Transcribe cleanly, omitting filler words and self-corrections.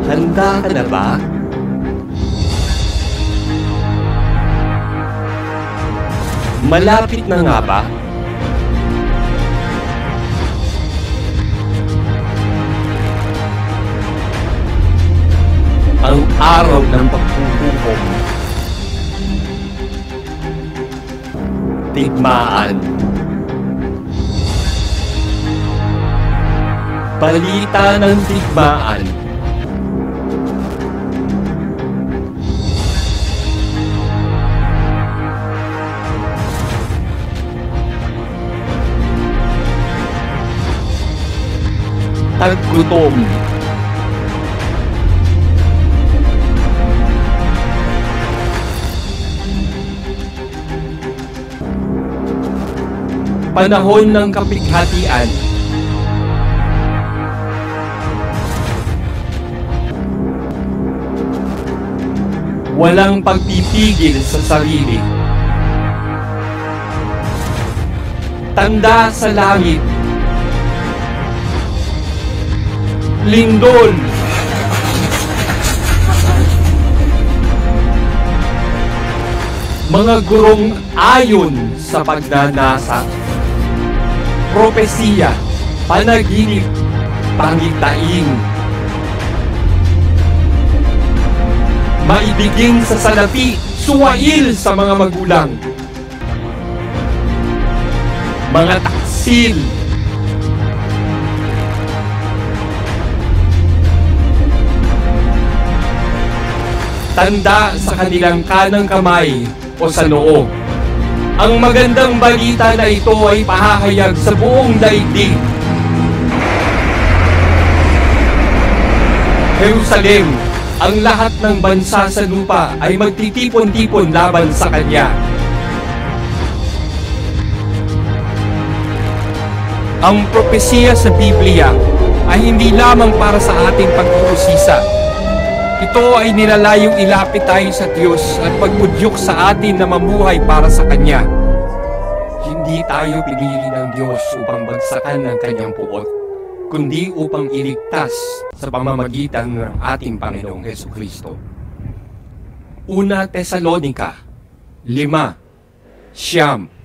Handa ka na ba? Malapit na nga ba? Ang araw ng paghuhukom. Digmaan. Balita ng digmaan. Taggutom. Panahon ng kapighatian. Walang pagpipigil sa sarili. Tanda sa langit. Lindol. Mga gurong ayon sa pagnanasa. Propesiya, panaginip, pangitain. Maibigin sa salapi, suwail sa mga magulang. Mga taksil. Tanda sa kanilang kanang kamay o sa noo. Ang magandang balita na ito ay pahahayag sa buong daigdig. Jerusalem, ang lahat ng bansa sa lupa ay magtitipon-tipon laban sa kanya. Ang propesiya sa Biblia ay hindi lamang para sa ating pag-uusisa. Ito ay nilalayong ilapit tayo sa Diyos at pagbudyok sa atin na mamuhay para sa Kanya. Hindi tayo pinili ng Diyos upang bagsakan ng Kanyang puot, kundi upang iligtas sa pamamagitan ng ating Panginoong Jesucristo. Una Tesalonica 5:9